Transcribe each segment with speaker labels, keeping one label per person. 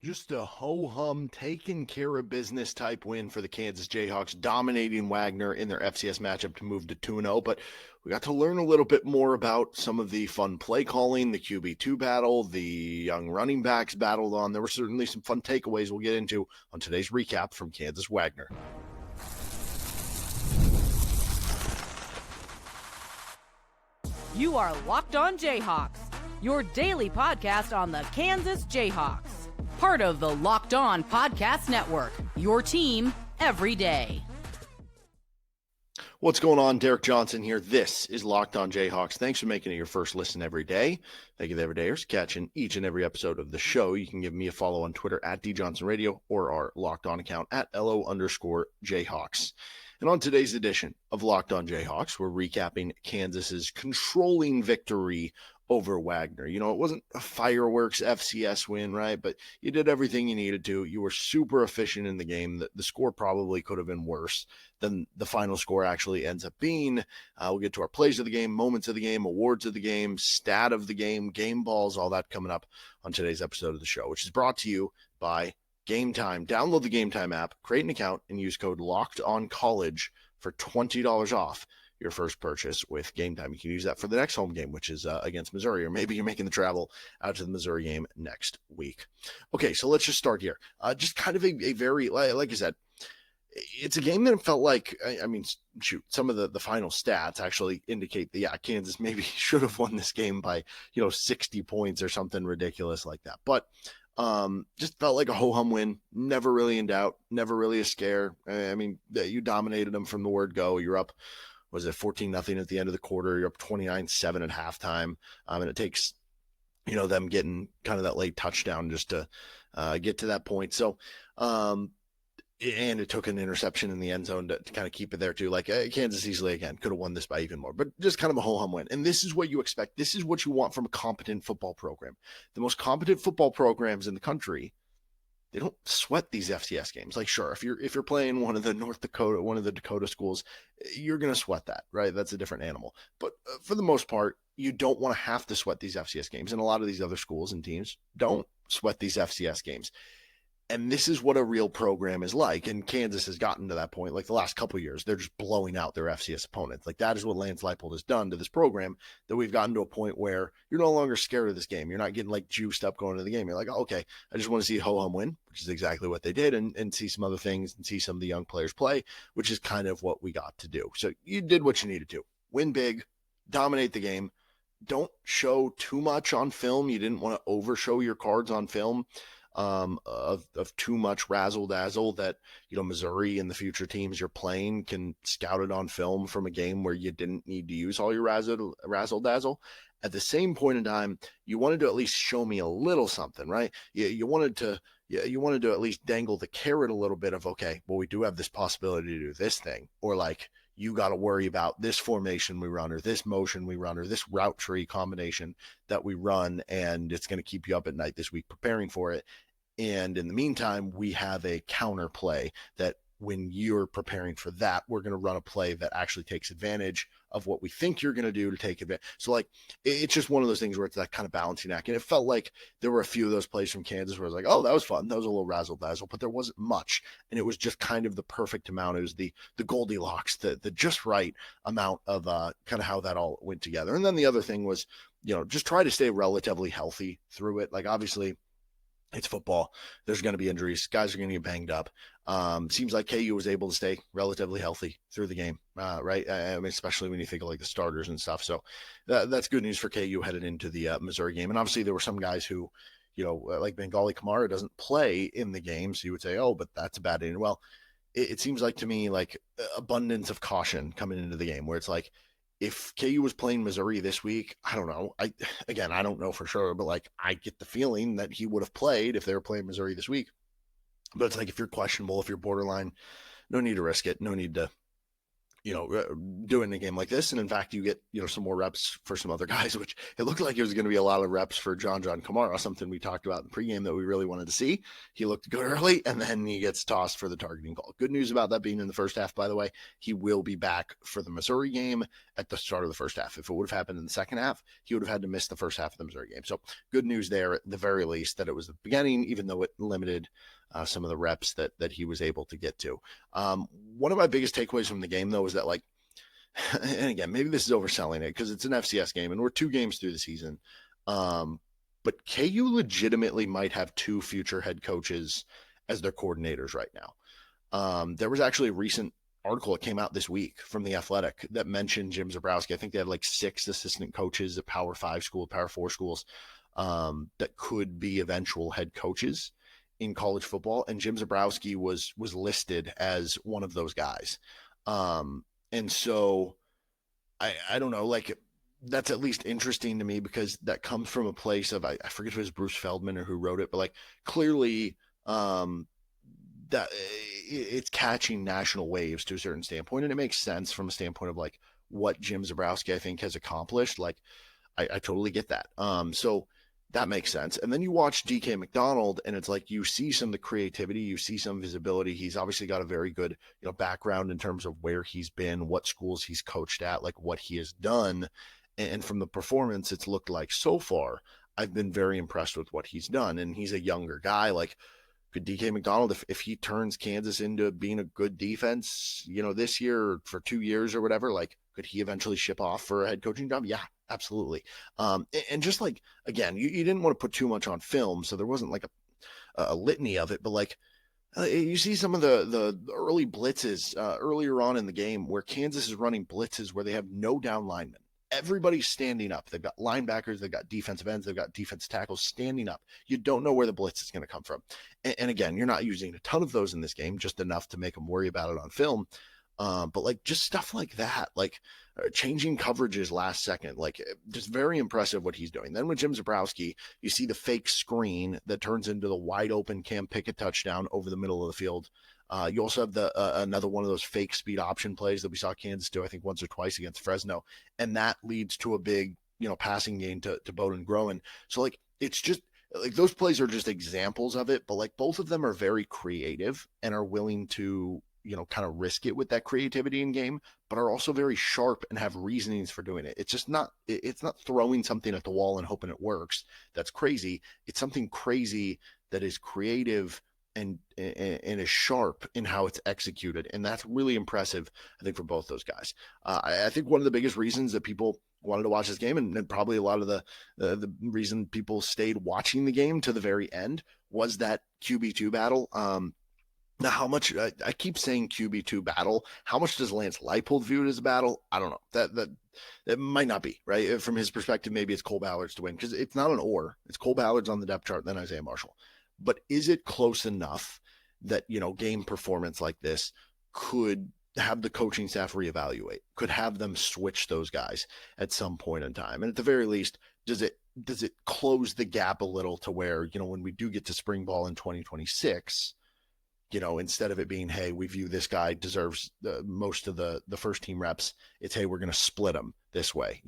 Speaker 1: Just a ho-hum, taking care of business type win for the Kansas Jayhawks, dominating Wagner in their FCS matchup to move to 2-0. But we got to learn a little bit more about some of the fun play calling, the QB2 battle, the young running backs battled on. There were certainly some fun takeaways we'll get into on today's recap from Kansas Wagner.
Speaker 2: You are Locked On Jayhawks, your daily podcast on the Kansas Jayhawks. Part of the Locked On Podcast Network, your team every day.
Speaker 1: What's going on? Derek Johnson here. This is Locked On Jayhawks. Thanks for making it your first listen every day. Thank you to everydayers catching each and every episode of the show. You can give me a follow on Twitter at DJohnsonRadio or our Locked On account at LO_Jayhawks. And on today's edition of Locked On Jayhawks, we're recapping Kansas's controlling victory over Wagner. You know, it wasn't a fireworks FCS win, right? But you did everything you needed to. You were super efficient in the game. The score probably could have been worse than the final score actually ends up being. We'll get to our plays of the game, moments of the game, awards of the game, stat of the game, game balls, all that coming up on today's episode of the show, which is brought to you by Game Time. Download the Game Time app, create an account, and use code LOCKEDONCollege for $20 off your first purchase with Game Time. You can use that for the next home game, which is against Missouri, or maybe you're making the travel out to the Missouri game next week. Okay, so let's just start here. Just kind of a very, like I said, it's a game that felt like, I mean, shoot, some of the final stats actually indicate that, yeah, Kansas maybe should have won this game by, 60 points or something ridiculous like that. But just felt like a ho-hum win, never really in doubt, never really a scare. I mean, you dominated them from the word go. You're up, was it 14-0 at the end of the quarter? You're up 29-7 at halftime. And it takes, them getting kind of that late touchdown just to get to that point. So, and it took an interception in the end zone to kind of keep it there too. Like Kansas easily, again, could have won this by even more, but just kind of a ho-hum win. And this is what you expect. This is what you want from a competent football program. The most competent football programs in the country, they don't sweat these FCS games. Like, sure, if you're playing one of the Dakota schools, you're going to sweat that, right? That's a different animal. But for the most part, you don't want to have to sweat these FCS games. And a lot of these other schools and teams don't sweat these FCS games. And this is what a real program is like. And Kansas has gotten to that point. Like the last couple of years, they're just blowing out their FCS opponents. Like that is what Lance Leipold has done to this program, that we've gotten to a point where you're no longer scared of this game. You're not getting like juiced up going into the game. You're like, oh, okay, I just want to see a ho-hum win, which is exactly what they did, and see some other things and see some of the young players play, which is kind of what we got to do. So you did what you needed to. Win big, dominate the game. Don't show too much on film. You didn't want to overshow your cards on film. Of too much razzle dazzle that, Missouri and the future teams you're playing can scout it on film from a game where you didn't need to use all your razzle dazzle. At the same point in time, you wanted to at least show me a little something, right? You wanted to at least dangle the carrot a little bit of, okay, well, we do have this possibility to do this thing, or like, you got to worry about this formation we run, or this motion we run, or this route tree combination that we run, and it's going to keep you up at night this week preparing for it. And in the meantime, we have a counter play that when you're preparing for that, we're going to run a play that actually takes advantage of what we think you're going to do to take advantage. So like, it's just one of those things where it's that kind of balancing act. And it felt like there were a few of those plays from Kansas where I was like, oh, that was fun. That was a little razzle dazzle, but there wasn't much. And it was just kind of the perfect amount. It was the Goldilocks, the just right amount of kind of how that all went together. And then the other thing was, just try to stay relatively healthy through it. Like obviously, it's football. There's going to be injuries. Guys are going to get banged up. Seems like KU was able to stay relatively healthy through the game, right? I mean, especially when you think of like the starters and stuff. So that's good news for KU headed into the Missouri game. And obviously there were some guys who, like Bengali Kamara doesn't play in the game. So you would say, oh, but that's a bad injury. Well, it seems like to me like abundance of caution coming into the game, where it's like, if KU was playing Missouri this week, I don't know. I don't know for sure, but like I get the feeling that he would have played if they were playing Missouri this week. But it's like, if you're questionable, if you're borderline, no need to risk it. No need to, doing a game like this. And in fact, you get, some more reps for some other guys, which it looked like it was going to be a lot of reps for John Kamara, something we talked about in pregame that we really wanted to see. He looked good early, and then he gets tossed for the targeting call. Good news about that being in the first half, by the way. He will be back for the Missouri game at the start of the first half. If it would have happened in the second half, he would have had to miss the first half of the Missouri game. So good news there, at the very least, that it was the beginning, even though it limited some of the reps that he was able to get to. One of my biggest takeaways from the game, though, is that, like, and again, maybe this is overselling it because it's an FCS game and we're 2 games through the season. But KU legitimately might have 2 future head coaches as their coordinators right now. There was actually a recent article that came out this week from The Athletic that mentioned Jim Zebrowski. I think they had like 6 assistant coaches at Power 5 school, Power 4 schools that could be eventual head coaches in college football. And Jim Zebrowski was listed as one of those guys. And so I don't know, like, that's at least interesting to me because that comes from a place of, I forget if it was Bruce Feldman or who wrote it, but like clearly that it's catching national waves to a certain standpoint. And it makes sense from a standpoint of like what Jim Zebrowski, I think, has accomplished. Like, I totally get that. So that makes sense. And then you watch DK McDonald and it's like, you see some of the creativity, you see some visibility. He's obviously got a very good, background in terms of where he's been, what schools he's coached at, like what he has done. And from the performance, it's looked like so far, I've been very impressed with what he's done. And he's a younger guy. Like, could DK McDonald, if he turns Kansas into being a good defense, this year or for 2 years or whatever, like, could he eventually ship off for a head coaching job? Yeah, absolutely. And just like, again, you didn't want to put too much on film, so there wasn't like a litany of it, but like, you see some of the early blitzes earlier on in the game where Kansas is running blitzes where they have no down linemen. Everybody's standing up. They've got linebackers, they've got defensive ends, they've got defensive tackles standing up. You don't know where the blitz is going to come from. And again, you're not using a ton of those in this game, just enough to make them worry about it on film. But like just stuff like that, like changing coverages last second, like just very impressive what he's doing. Then with Jim Zebrowski, you see the fake screen that turns into the wide open Cam Pickett touchdown over the middle of the field. You also have the another one of those fake speed option plays that we saw Kansas do, I think once or twice against Fresno. And that leads to a big, passing gain to Bowden Groen. So like, it's just like those plays are just examples of it, but like both of them are very creative and are willing to, kind of risk it with that creativity in game, but are also very sharp and have reasonings for doing it. It's just not, it's not throwing something at the wall and hoping it works. That's crazy. It's something crazy that is creative and is sharp in how it's executed. And that's really impressive, I think, for both those guys. I think one of the biggest reasons that people wanted to watch this game, and probably a lot of the reason people stayed watching the game to the very end, was that QB2 battle. Now, how much I keep saying QB2 battle, how much does Lance Leipold view it as a battle? I don't know. That might not be, right? From his perspective, maybe it's Cole Ballard's to win because it's not an or. It's Cole Ballard's on the depth chart, then Isaiah Marshall. But is it close enough that, game performance like this could have the coaching staff reevaluate, could have them switch those guys at some point in time? And at the very least, does it close the gap a little to where, when we do get to spring ball in 2026, instead of it being, hey, we view this guy deserves most of the first team reps, it's, hey, we're going to split them this way.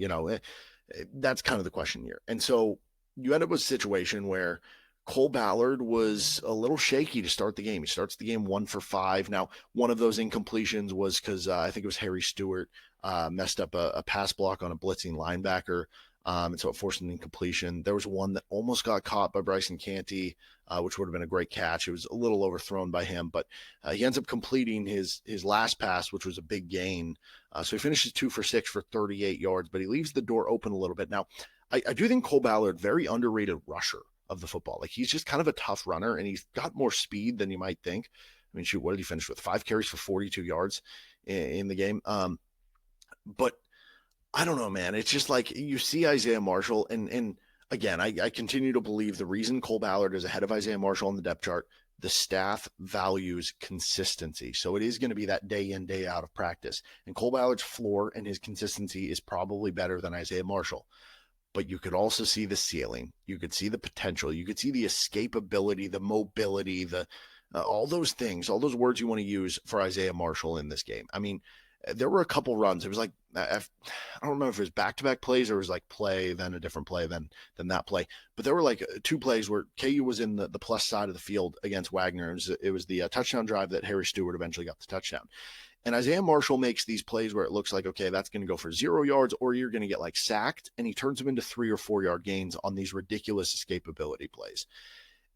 Speaker 1: That's kind of the question here. And so you end up with a situation where Cole Ballard was a little shaky to start the game. He starts the game 1 for 5. Now, one of those incompletions was because I think it was Harry Stewart messed up a pass block on a blitzing linebacker. And so it forced an incompletion. There was one that almost got caught by Bryson Canty, which would have been a great catch. It was a little overthrown by him, but he ends up completing his last pass, which was a big gain. So he finishes 2 for 6 for 38 yards, but he leaves the door open a little bit. Now, I do think Cole Ballard, very underrated rusher of the football. Like, he's just kind of a tough runner, and he's got more speed than you might think. I mean, shoot, what did he finish with? 5 carries for 42 yards in the game. But I don't know, man. It's just like you see Isaiah Marshall, and again, I continue to believe the reason Cole Ballard is ahead of Isaiah Marshall on the depth chart, the staff values consistency. So it is going to be that day in, day out of practice. And Cole Ballard's floor and his consistency is probably better than Isaiah Marshall. But you could also see the ceiling. You could see the potential. You could see the escapability, the mobility, all those things, all those words you want to use for Isaiah Marshall in this game. I mean, there were a couple runs. It was like, I don't remember if it was back-to-back plays or it was like play, then a different play than that play. But there were like 2 plays where KU was in the plus side of the field against Wagner. It was the touchdown drive that Harry Stewart eventually got the touchdown. And Isaiah Marshall makes these plays where it looks like, okay, that's going to go for 0 yards or you're going to get like sacked. And he turns them into 3 or 4 yard gains on these ridiculous escapability plays.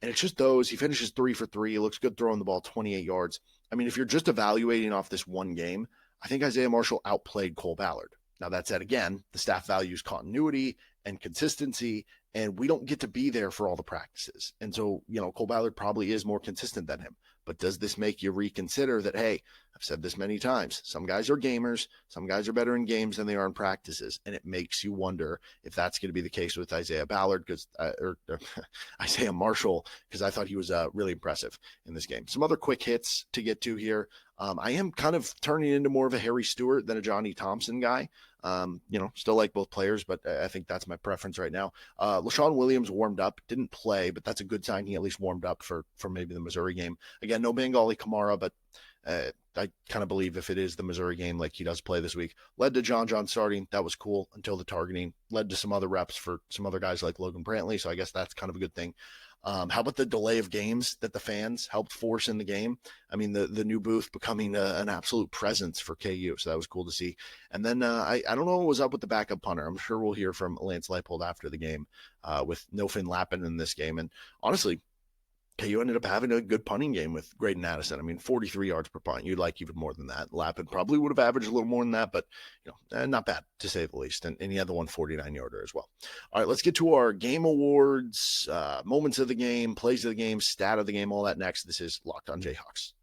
Speaker 1: And it's just those. He finishes 3 for 3. He looks good throwing the ball 28 yards. I mean, if you're just evaluating off this one game, I think Isaiah Marshall outplayed Cole Ballard. Now, that said, again, the staff values continuity and consistency, and we don't get to be there for all the practices. And so, Cole Ballard probably is more consistent than him. But does this make you reconsider that, hey, I've said this many times, some guys are gamers, some guys are better in games than they are in practices, and it makes you wonder if that's going to be the case with Isaiah Ballard, or Isaiah Marshall, because I thought he was really impressive in this game. Some other quick hits to get to here. I am kind of turning into more of a Harry Stewart than a Johnny Thompson guy. Still like both players, but I think that's my preference right now. LaShawn Williams warmed up, didn't play, but that's a good sign. He at least warmed up for maybe the Missouri game. Again, no Bengali Kamara, but I kind of believe if it is the Missouri game, like he does play this week. Led to John starting. That was cool until the targeting. Led to some other reps for some other guys like Logan Brantley, so I guess that's kind of a good thing. How about the delay of games that the fans helped force in the game? I mean, the new booth becoming an absolute presence for KU, so that was cool to see. And then I don't know what was up with the backup punter. I'm sure we'll hear from Lance Leipold after the game with no Finn Lappin in this game. And honestly, KU ended up having a good punting game with Graydon Addison. I mean, 43 yards per punt. You'd like even more than that. Lappin probably would have averaged a little more than that, but not bad to say the least. And he had the 149-yarder as well. All right, let's get to our game awards, moments of the game, plays of the game, stat of the game, all that next. This is Locked on Jayhawks.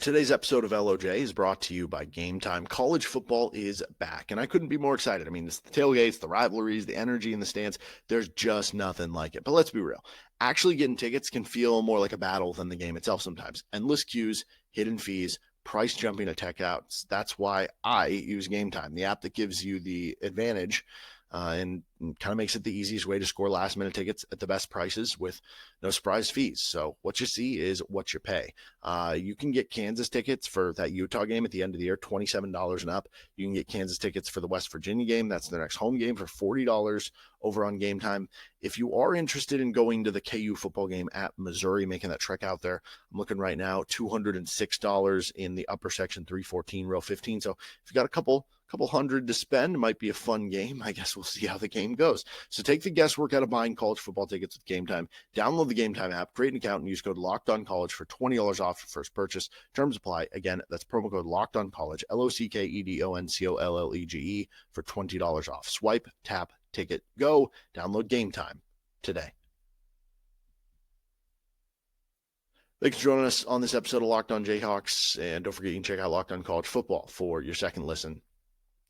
Speaker 1: Today's episode of LOJ is brought to you by Game Time. College football is back, and I couldn't be more excited. I mean, it's the tailgates, the rivalries, the energy in the stands. There's just nothing like it. But let's be real. Actually getting tickets can feel more like a battle than the game itself sometimes. Endless queues, hidden fees, price jumping at checkouts. That's why I use Game Time, the app that gives you the advantage and kind of makes it the easiest way to score last-minute tickets at the best prices with no surprise fees. So what you see is what you pay. You can get Kansas tickets for that Utah game at the end of the year, $27 and up. You can get Kansas tickets for the West Virginia game. That's their next home game for $40 over on Game Time. If you are interested in going to the KU football game at Missouri, making that trek out there, I'm looking right now, $206 in the upper section, 314, row 15. So if you got a couple hundred to spend, it might be a fun game. I guess we'll see how the game goes. So take the guesswork out of buying college football tickets with Game Time. Download the Game Time app, create an account, and use code LOCKEDONCollege for $20 off your first purchase. Terms apply. Again, that's promo code LOCKEDONCollege, LOCKEDONCOLLEGE for $20 off. Swipe, tap, ticket, go. Download Game Time today. Thanks for joining us on this episode of Locked on Jayhawks. And don't forget, you can check out Locked on College Football for your second listen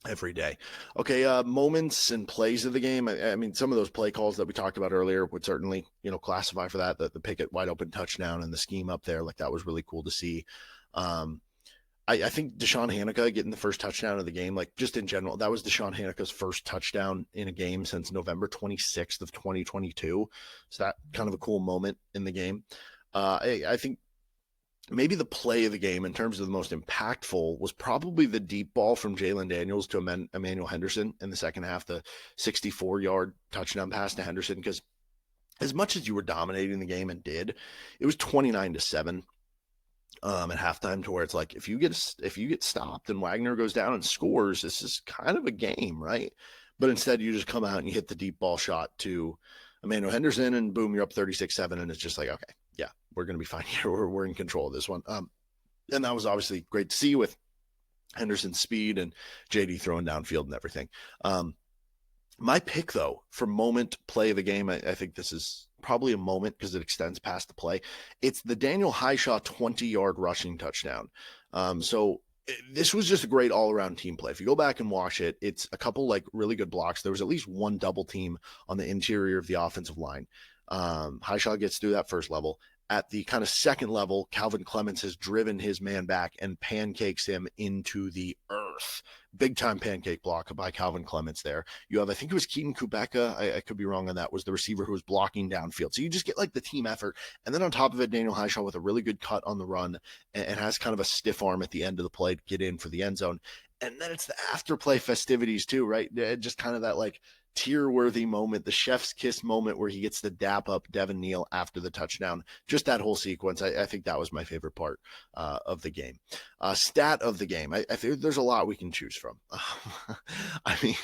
Speaker 1: every day. Okay, moments and plays of the game. I mean, some of those play calls that we talked about earlier would certainly, classify for that. The Pickett wide open touchdown and the scheme up there, like that was really cool to see. I think Deshaun Hanukkah getting the first touchdown of the game, like just in general, that was Deshaun Hanukkah's first touchdown in a game since November 26th of 2022. So that kind of a cool moment in the game. I think maybe the play of the game in terms of the most impactful was probably the deep ball from Jalon Daniels to Emmanuel Henderson in the second half, the 64-yard touchdown pass to Henderson, because as much as you were dominating the game and did, it was 29-7 at halftime, to where it's like, if you get stopped and Wagner goes down and scores, this is kind of a game, right? But instead you just come out and you hit the deep ball shot to Emmanuel Henderson and boom, you're up 36-7, and it's just like, okay, yeah, we're going to be fine here. We're in control of this one. And that was obviously great to see with Henderson's speed and JD throwing downfield and everything. My pick, though, for moment play of the game, I think this is probably a moment because it extends past the play. It's the Daniel Hishaw 20-yard rushing touchdown. So this was just a great all-around team play. If you go back and watch it, it's a couple like really good blocks. There was at least one double team on the interior of the offensive line. Hishaw gets through that first level. At the kind of second level, Calvin Clements has driven his man back and pancakes him into the earth. earth. Big time pancake block by Calvin Clements there. You have, I think it was Keaton Kubeka, I could be wrong on that, was the receiver who was blocking downfield. So you just get like the team effort. And then on top of it, Daniel Hishaw with a really good cut on the run and has kind of a stiff arm at the end of the play to get in for the end zone. And then it's the afterplay festivities too, right? Just kind of that like tear-worthy moment, the chef's kiss moment where he gets to dap up Devin Neal after the touchdown. Just that whole sequence, I think that was my favorite part of the game. Stat of the game, I think there's a lot we can choose from. I mean,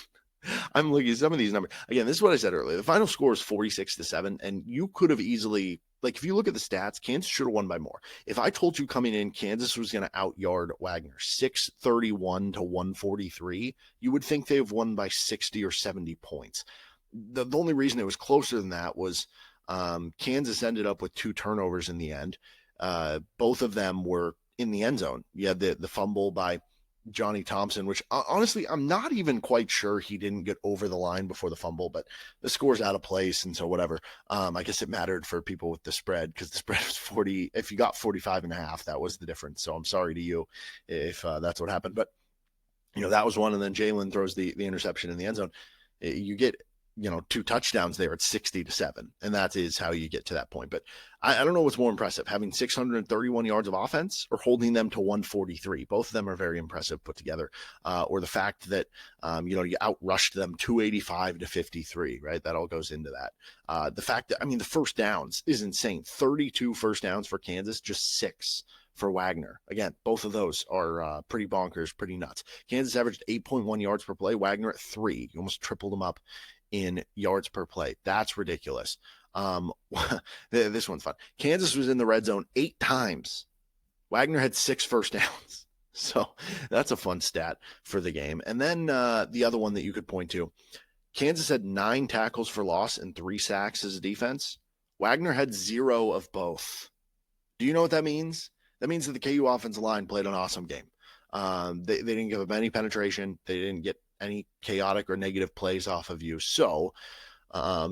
Speaker 1: I'm looking at some of these numbers. Again, this is what I said earlier. The final score is 46-7, and you could have easily, like, if you look at the stats, Kansas should have won by more. If I told you coming in, Kansas was going to out-yard Wagner 631 to 143, you would think they've won by 60 or 70 points. The only reason it was closer than that was Kansas ended up with 2 turnovers in the end. Both of them were in the end zone. You had the fumble by Johnny Thompson, which honestly, I'm not even quite sure he didn't get over the line before the fumble, but the score's out of place. And so whatever, I guess it mattered for people with the spread because the spread was 40. If you got 45.5, that was the difference. So I'm sorry to you if that's what happened, but that was one. And then Jalen throws the interception in the end zone. You get, 2 touchdowns there at 60-7. And that is how you get to that point. But I don't know what's more impressive, having 631 yards of offense or holding them to 143. Both of them are very impressive put together. Or the fact that, you outrushed them 285 to 53, right? That all goes into that. The fact that, the first downs is insane. 32 first downs for Kansas, just 6 for Wagner. Again, both of those are pretty bonkers, pretty nuts. Kansas averaged 8.1 yards per play. Wagner at 3. You almost tripled them up in yards per play. That's ridiculous. This one's fun. Kansas was in the red zone 8 times. Wagner had 6 first downs. So that's a fun stat for the game. And then the other one that you could point to, Kansas had 9 tackles for loss and 3 sacks as a defense. Wagner had 0 of both. Do you know what that means? That means that the KU offensive line played an awesome game. They didn't give up any penetration. They didn't get any chaotic or negative plays off of you. So, I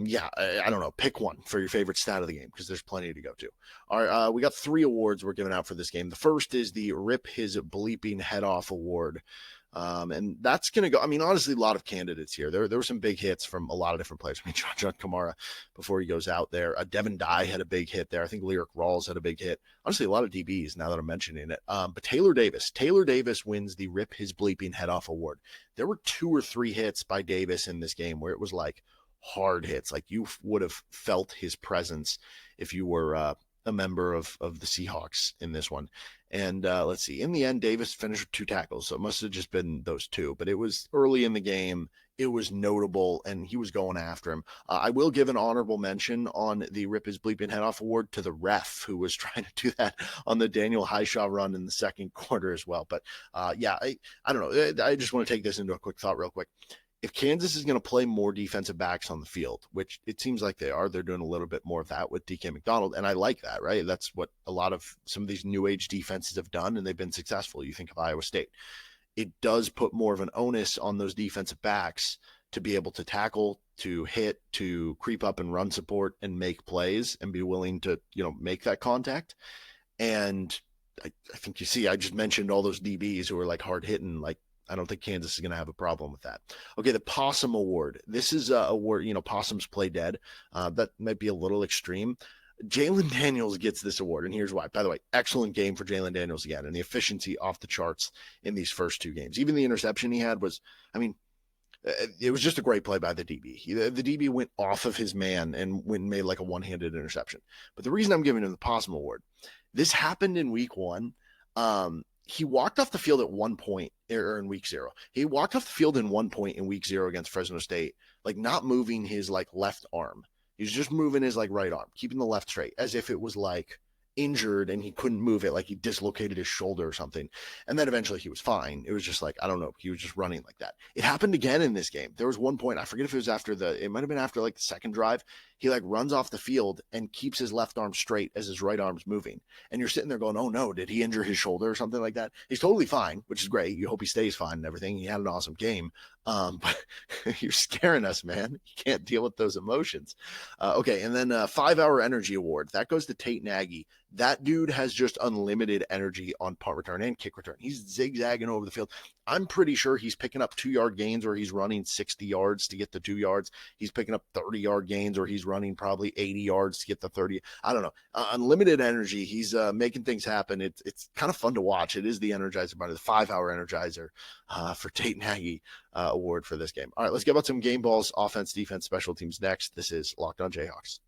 Speaker 1: don't know. Pick one for your favorite stat of the game because there's plenty to go to. All right, we got 3 awards we're giving out for this game. The first is the Rip His Bleeping Head Off Award. And that's going to go, honestly, a lot of candidates here. There were some big hits from a lot of different players. John Kamara, before he goes out there, Devin Dye had a big hit there. I think Lyric Rawls had a big hit. Honestly, a lot of DBs now that I'm mentioning it. But Taylor Davis wins the Rip His Bleeping Head Off Award. There were 2 or 3 hits by Davis in this game where it was like hard hits. Like you would have felt his presence if you were a member of the Seahawks in this one. And let's see, in the end, Davis finished with 2 tackles. So it must have just been those 2, but it was early in the game. It was notable and he was going after him. I will give an honorable mention on the Rip His Bleeping Head Off Award to the ref who was trying to do that on the Daniel Hishaw run in the second quarter as well. But I don't know. I just want to take this into a quick thought real quick. If Kansas is going to play more defensive backs on the field, which it seems like they're doing a little bit more of that with DK McDonald. And I like that, right? That's what some of these new age defenses have done, and they've been successful. You think of Iowa State. It does put more of an onus on those defensive backs to be able to tackle, to hit, to creep up and run support and make plays and be willing to, make that contact. And I think I just mentioned all those DBs who are like hard hitting, like, I don't think Kansas is going to have a problem with that. Okay, the Possum Award. This is a award, possums play dead. That might be a little extreme. Jalon Daniels gets this award, and here's why. By the way, excellent game for Jalon Daniels again, and the efficiency off the charts in these first 2 games. Even the interception he had was, it was just a great play by the DB. The DB went off of his man and made like a one-handed interception. But the reason I'm giving him the Possum Award, this happened in week 1. He walked off the field at one point or in week 0. He walked off the field in one point in week 0 against Fresno State, like not moving his like left arm. He was just moving his like right arm, keeping the left straight as if it was like injured and he couldn't move it, like he dislocated his shoulder or something. And then eventually he was fine. It was just like, I don't know, he was just running like that. It happened again in this game. There was one point, I forget if it was it might have been after like the second drive. He like runs off the field and keeps his left arm straight as his right arm's moving. And you're sitting there going, oh no, did he injure his shoulder or something like that? He's totally fine, which is great. You hope he stays fine and everything. He had an awesome game. But you're scaring us, man. You can't deal with those emotions. Okay, and then 5-hour energy award. That goes to Tate Nagy. That dude has just unlimited energy on punt return and kick return. He's zigzagging over the field. I'm pretty sure he's picking up 2-yard gains where he's running 60 yards to get the 2 yards. He's picking up 30-yard gains where he's running probably 80 yards to get the 30. I don't know. Unlimited energy. He's making things happen. It's kind of fun to watch. It is the Energizer Bunny, the 5-hour Energizer for Tate Nagy award for this game. All right, let's get about some game balls, offense, defense, special teams next. This is Locked On Jayhawks.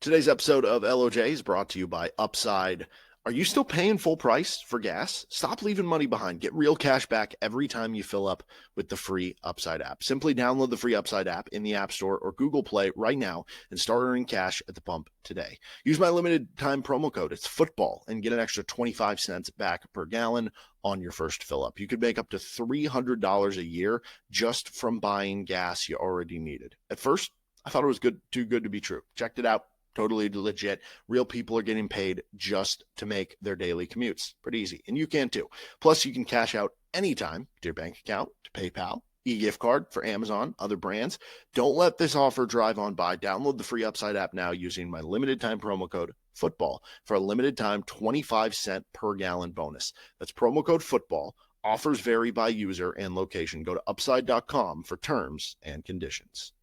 Speaker 1: Today's episode of LOJ is brought to you by Upside. Are you still paying full price for gas? Stop leaving money behind. Get real cash back every time you fill up with the free Upside app. Simply download the free Upside app in the App Store or Google Play right now and start earning cash at the pump today. Use my limited time promo code. It's football and get an extra 25 cents back per gallon on your first fill up. You could make up to $300 a year just from buying gas you already needed. At first, I thought it was too good to be true. Checked it out. Totally legit. Real people are getting paid just to make their daily commutes. Pretty easy. And you can too. Plus, you can cash out anytime to your bank account, to PayPal, e-gift card for Amazon, other brands. Don't let this offer drive on by. Download the free Upside app now using my limited time promo code football for a limited time 25-cent per gallon bonus. That's promo code football. Offers vary by user and location. Go to upside.com for terms and conditions.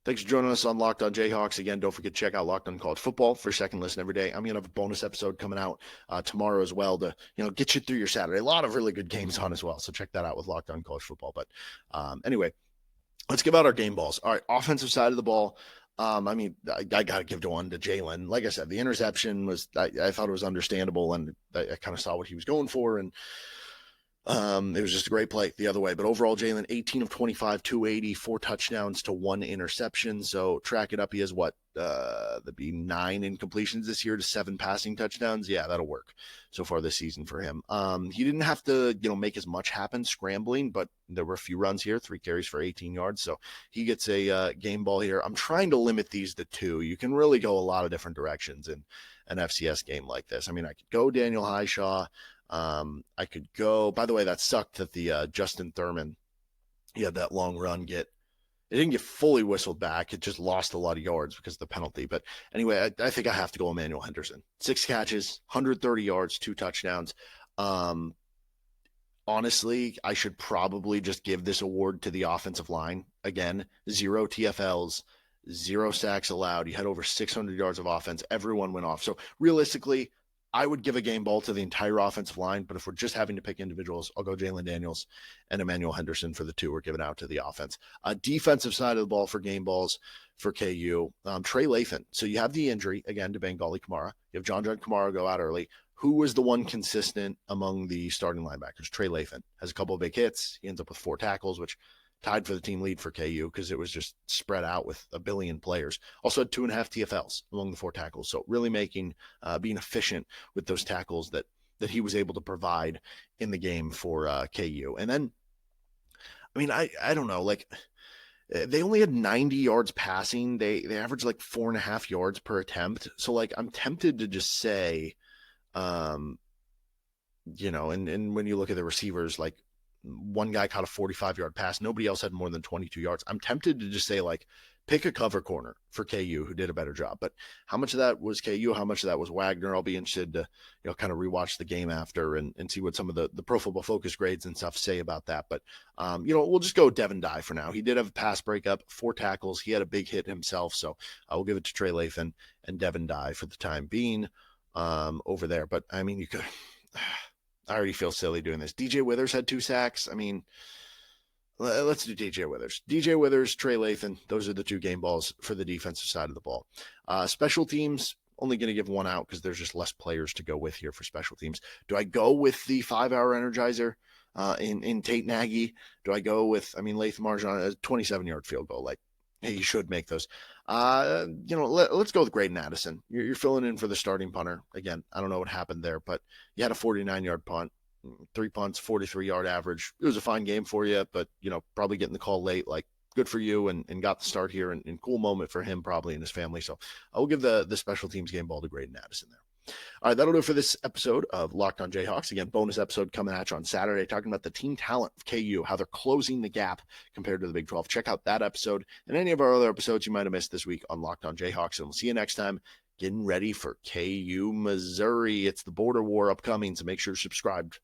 Speaker 1: Thanks for joining us on Locked On Jayhawks. Again, don't forget to check out Locked On College Football for a second listen every day. I'm going to have a bonus episode coming out tomorrow as well to get you through your Saturday. A lot of really good games on as well, so check that out with Locked On College Football. But anyway, let's give out our game balls. All right, offensive side of the ball. I got to give one to Jalon. Like I said, the interception was I thought it was understandable, and I kind of saw what he was going for, and it was just a great play the other way. But overall, Jalon, 18 of 25, 280, 4 touchdowns to 1 interception. So track it up. He has there'd be 9 incompletions this year to 7 passing touchdowns. Yeah, that'll work so far this season for him. He didn't have to, make as much happen scrambling, but there were a few runs here, 3 carries for 18 yards. So he gets a game ball here. I'm trying to limit these to 2. You can really go a lot of different directions in an FCS game like this. I could go Daniel Hishaw. I could go, by the way, that sucked that the Justin Thurman, he had that long run it didn't get fully whistled back. It just lost a lot of yards because of the penalty. But anyway, I think I have to go Emmanuel Henderson. 6 catches, 130 yards, 2 touchdowns. Honestly, I should probably just give this award to the offensive line. Again, 0 TFLs, 0 sacks allowed. You had over 600 yards of offense. Everyone went off. So realistically, I would give a game ball to the entire offensive line, but if we're just having to pick individuals, I'll go Jalon Daniels and Emmanuel Henderson for the 2 we're giving out to the offense. Defensive side of the ball for game balls for KU, Trey Lathan. So you have the injury, again, to Bengali Kamara. You have John Kamara go out early. Who was the one consistent among the starting linebackers? Trey Lathan has a couple of big hits. He ends up with 4 tackles, which tied for the team lead for KU because it was just spread out with a billion players. Also had 2.5 TFLs among the 4 tackles. So really being efficient with those tackles that he was able to provide in the game for KU. And then, I don't know, they only had 90 yards passing. They averaged 4.5 yards per attempt. So I'm tempted to just say, and when you look at the receivers, one guy caught a 45-yard pass. Nobody else had more than 22 yards. I'm tempted to just say, pick a cover corner for KU who did a better job. But how much of that was KU? How much of that was Wagner? I'll be interested to, kind of rewatch the game after and see what some of the Pro Football Focus grades and stuff say about that. But, we'll just go Devin Dye for now. He did have a pass breakup, 4 tackles. He had a big hit himself. So I will give it to Trey Lathan and Devin Dye for the time being over there. But, you could... I already feel silly doing this. DJ Withers had 2 sacks. Let's do DJ Withers. DJ Withers, Trey Lathan. Those are the 2 game balls for the defensive side of the ball. Special teams, only going to give 1 out because there's just less players to go with here for special teams. Do I go with the 5-hour Energizer in Tate Nagy? Do I go with, Latham Marjan, a 27-yard field goal? Hey, you should make those. Let's go with Graydon Addison. You're filling in for the starting punter. Again, I don't know what happened there, but you had a 49-yard punt, 3 punts, 43-yard average. It was a fine game for you, but, probably getting the call late, good for you and got the start here and cool moment for him probably and his family. So I will give the special teams game ball to Graydon Addison there. All right, that'll do it for this episode of Locked on Jayhawks. Again, bonus episode coming at you on Saturday, talking about the team talent of KU, how they're closing the gap compared to the Big 12. Check out that episode and any of our other episodes you might have missed this week on Locked on Jayhawks. And we'll see you next time. Getting ready for KU, Missouri. It's the border war upcoming, so make sure you're subscribed